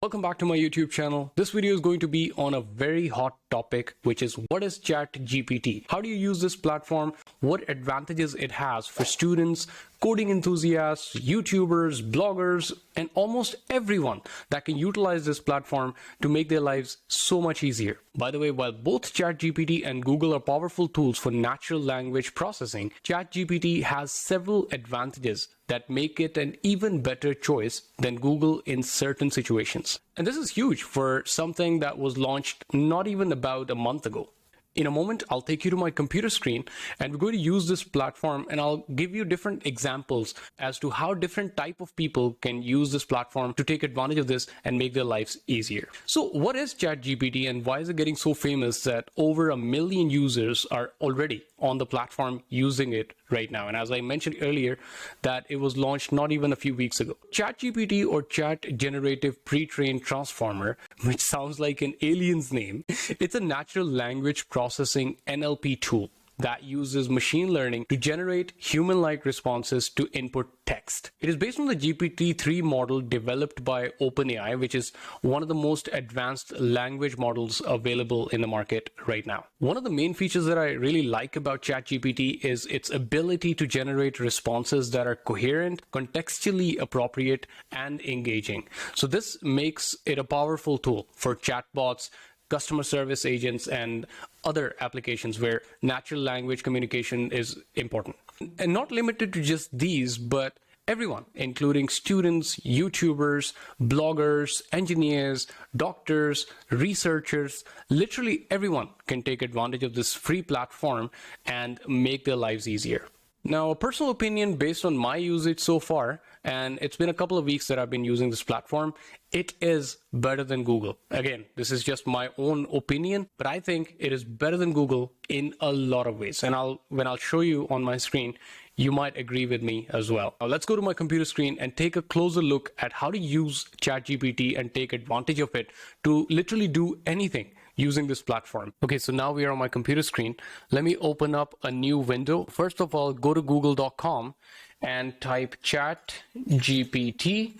Welcome back to my YouTube channel. This video is going to be on a very hot topic, which is what is Chat GPT? How do you use this platform? What advantages it has for students, coding enthusiasts, YouTubers, bloggers, and almost everyone that can utilize this platform to make their lives so much easier. By the way, while both ChatGPT and Google are powerful tools for natural language processing, ChatGPT has several advantages that make it an even better choice than Google in certain situations. And this is huge for something that was launched not even about a month ago. In a moment, I'll take you to my computer screen and we're going to use this platform, and I'll give you different examples as to how different type of people can use this platform to take advantage of this and make their lives easier. So what is ChatGPT and why is it getting so famous that over 1 million users are already on the platform using it right now? And as I mentioned earlier, that it was launched not even a few weeks ago. ChatGPT, or Chat Generative Pre-trained Transformer, which sounds like an alien's name, it's a natural language processing NLP tool that uses machine learning to generate human-like responses to input text. It is based on the GPT-3 model developed by OpenAI, which is one of the most advanced language models available in the market right now. One of the main features that I really like about ChatGPT is its ability to generate responses that are coherent, contextually appropriate, and engaging. So this makes it a powerful tool for chatbots, customer service agents, and other applications where natural language communication is important. And not limited to just these, but everyone, including students, YouTubers, bloggers, engineers, doctors, researchers, literally everyone can take advantage of this free platform and make their lives easier. Now, a personal opinion based on my usage so far, and it's been a couple of weeks that I've been using this platform, it is better than Google. Again, this is just my own opinion, but I think it is better than Google in a lot of ways. And when I'll show you on my screen, you might agree with me as well. Now, let's go to my computer screen and take a closer look at how to use ChatGPT and take advantage of it to literally do anything using this platform. Okay, so now we are on my computer screen. Let me open up a new window. First of all, go to google.com and type ChatGPT,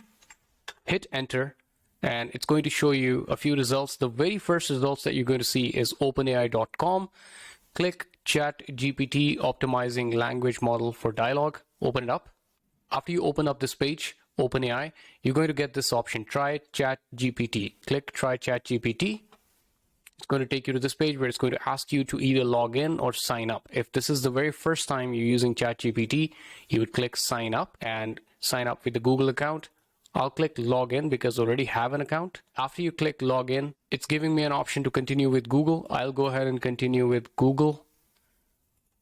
hit enter, and it's going to show you a few results. The very first results that you're going to see is openai.com. Click ChatGPT optimizing language model for dialogue. Open it up. After you open up this page, OpenAI, you're going to get this option, try ChatGPT. Click try ChatGPT. It's going to take you to this page where it's going to ask you to either log in or sign up. If this is the very first time you're using ChatGPT, you would click sign up and sign up with the Google account. I'll click login because I already have an account. After you click login, it's giving me an option to continue with Google. I'll go ahead and continue with Google.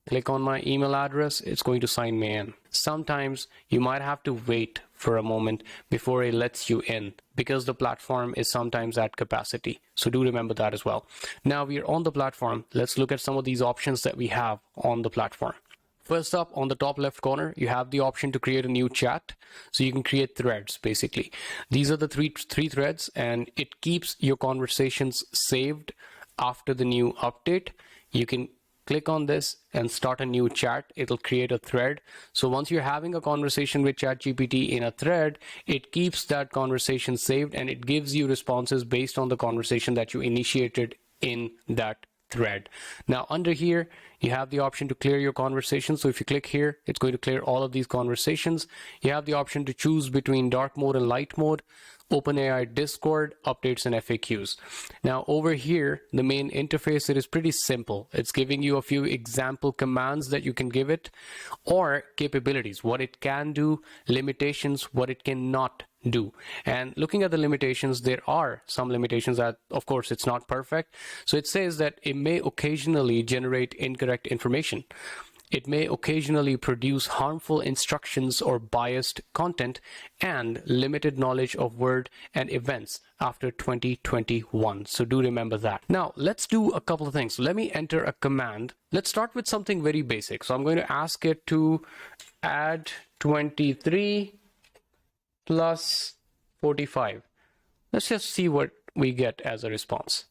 Click on my email address. It's going to sign me in. Sometimes you might have to wait for a moment before it lets you in because the platform is sometimes at capacity. So do remember that as well. Now we are on the platform. Let's look at some of these options that we have on the platform. First up, on the top left corner, you have the option to create a new chat. So you can create threads, basically. These are the three threads, and it keeps your conversations saved after the new update. You can click on this and start a new chat. It'll create a thread. So once you're having a conversation with ChatGPT in a thread, it keeps that conversation saved and it gives you responses based on the conversation that you initiated in that thread. Now under here, you have the option to clear your conversation. So if you click here, it's going to clear all of these conversations. You have the option to choose between dark mode and light mode, OpenAI Discord, updates, and FAQs. Now over here, the main interface, it is pretty simple. It's giving you a few example commands that you can give it, or capabilities, what it can do, limitations, what it cannot do. And looking at the limitations, there are some limitations that, of course, it's not perfect. So it says that it may occasionally generate incorrect information. It may occasionally produce harmful instructions or biased content, and limited knowledge of word and events after 2021. So do remember that. Now let's do a couple of things. So let me enter a command. Let's start with something very basic. So I'm going to ask it to add 23 plus 45. Let's just see what we get as a response.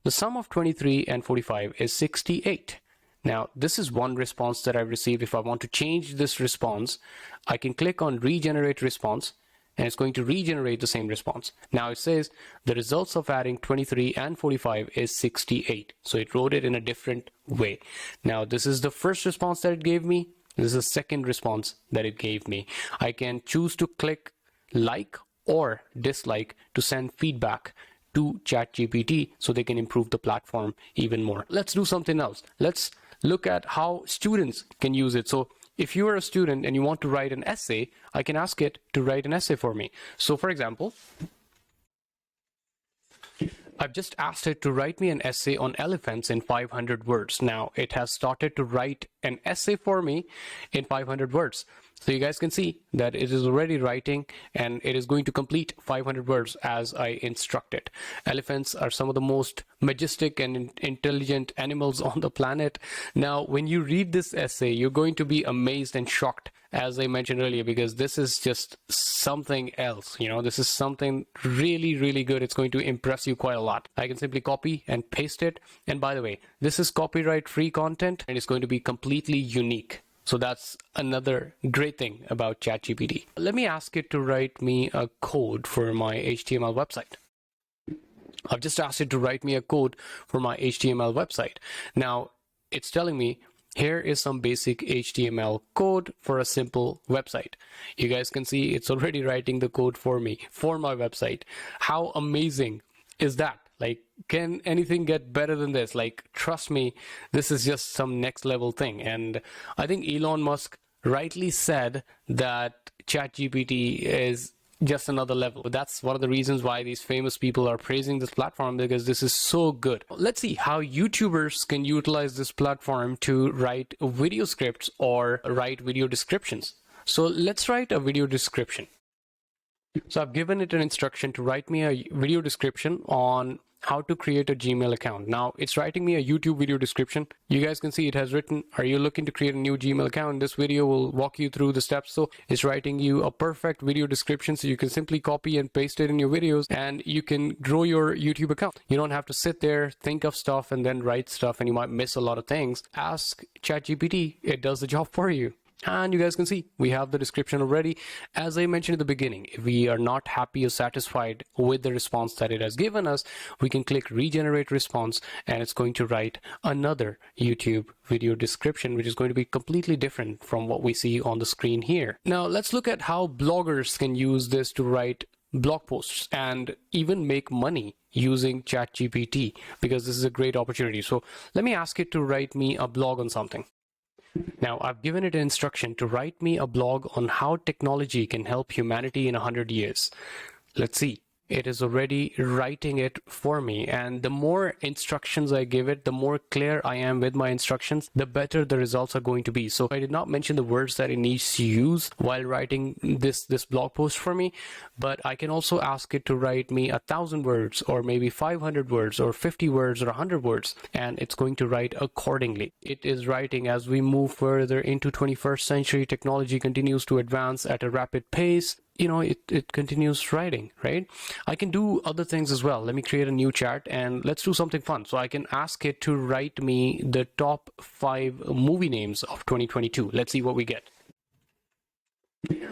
The sum of 23 and 45 is 68. Now, this is one response that I've received. If I want to change this response, I can click on regenerate response and it's going to regenerate the same response. Now it says the results of adding 23 and 45 is 68. So it wrote it in a different way. Now this is the first response that it gave me. This is the second response that it gave me. I can choose to click like or dislike to send feedback to Chat GPT so they can improve the platform even more. Let's do something else. Let's look at how students can use it. So if you are a student and you want to write an essay, I can ask it to write an essay for me. So for example, I've just asked it to write me an essay on elephants in 500 words. Now it has started to write an essay for me in 500 words. So you guys can see that it is already writing and it is going to complete 500 words as I instructed. Elephants are some of the most majestic and intelligent animals on the planet. Now, when you read this essay, you're going to be amazed and shocked, as I mentioned earlier, because this is just something else. You know, this is something really, really good. It's going to impress you quite a lot. I can simply copy and paste it. And by the way, this is copyright-free content and it's going to be completely unique. So that's another great thing about ChatGPT. Let me ask it to write me a code for my HTML website. I've just asked it to write me a code for my HTML website. Now it's telling me here is some basic HTML code for a simple website. You guys can see it's already writing the code for me for my website. How amazing is that? Like, can anything get better than this? Like, trust me, this is just some next level thing. And I think Elon Musk rightly said that ChatGPT is just another level. That's one of the reasons why these famous people are praising this platform, because this is so good. Let's see how YouTubers can utilize this platform to write video scripts or write video descriptions. So let's write a video description. So I've given it an instruction to write me a video description on how to create a Gmail account. Now it's writing me a YouTube video description. You guys can see it has written, are you looking to create a new Gmail account? This video will walk you through the steps. So it's writing you a perfect video description, so you can simply copy and paste it in your videos and you can grow your YouTube account. You don't have to sit there, think of stuff and then write stuff, and you might miss a lot of things. Ask ChatGPT, it does the job for you. And you guys can see we have the description already. As I mentioned at the beginning, if we are not happy or satisfied with the response that it has given us, we can click regenerate response and it's going to write another YouTube video description, which is going to be completely different from what we see on the screen here. Now let's look at how bloggers can use this to write blog posts and even make money using ChatGPT, because this is a great opportunity. So let me ask it to write me a blog on something. Now, I've given it an instruction to write me a blog on how technology can help humanity in 100 years. Let's see. It is already writing it for me, and the more instructions I give it, the more clear I am with my instructions, the better the results are going to be. So I did not mention the words that it needs to use while writing this blog post for me, but I can also ask it to write me 1,000 words or maybe 500 words or 50 words or 100 words, and it's going to write accordingly. It is writing as we move further into 21st century, technology continues to advance at a rapid pace. You know, it continues writing, right? I can do other things as well. Let me create a new chat and let's do something fun. So I can ask it to write me the top 5 movie names of 2022. Let's see what we get.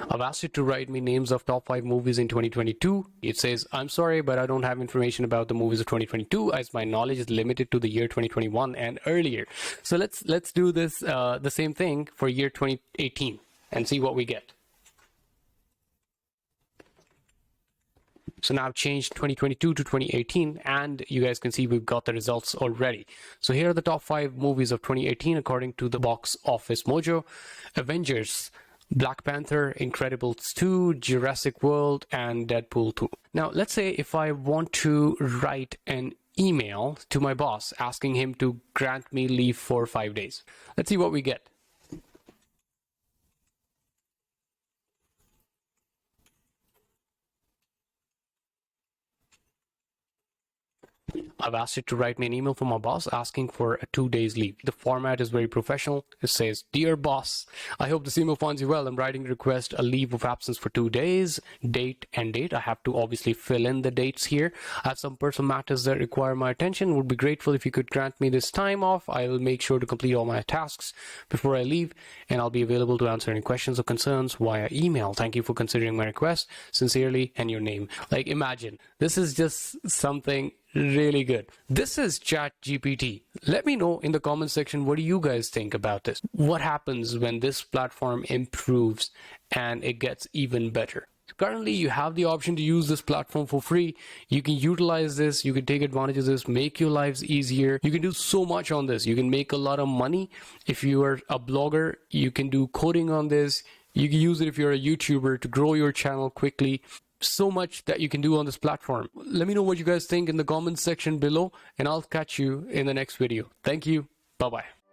I've asked it to write me names of top 5 movies in 2022. It says, I'm sorry, but I don't have information about the movies of 2022 as my knowledge is limited to the year 2021 and earlier. So let's do this, the same thing for year 2018 and see what we get. So now I've changed 2022 to 2018, and you guys can see we've got the results already. So here are the top 5 movies of 2018 according to the Box Office Mojo: Avengers, Black Panther, Incredibles 2, Jurassic World, and Deadpool 2. Now let's say if I want to write an email to my boss asking him to grant me leave for 5 days. Let's see what we get. I've asked it to write me an email from my boss asking for a 2 days leave. The format is very professional. It says, "Dear boss, I hope this email finds you well. I'm writing to request a leave of absence for 2 days, date and date." I have to obviously fill in the dates here. I have some personal matters that require my attention. Would be grateful if you could grant me this time off. I will make sure to complete all my tasks before I leave, and I'll be available to answer any questions or concerns via email. Thank you for considering my request. Sincerely, and your name. Like, imagine, this is just something really good. This is Chat GPT. Let me know in the comment section, what do you guys think about this? What happens when this platform improves and it gets even better? Currently, you have the option to use this platform for free. You can utilize this, you can take advantage of this, make your lives easier. You can do so much on this. You can make a lot of money. If you are a blogger, you can do coding on this. You can use it if you're a YouTuber to grow your channel quickly. So much that you can do on this platform. Let me know what you guys think in the comments section below, and I'll catch you in the next video. Thank you. Bye-bye.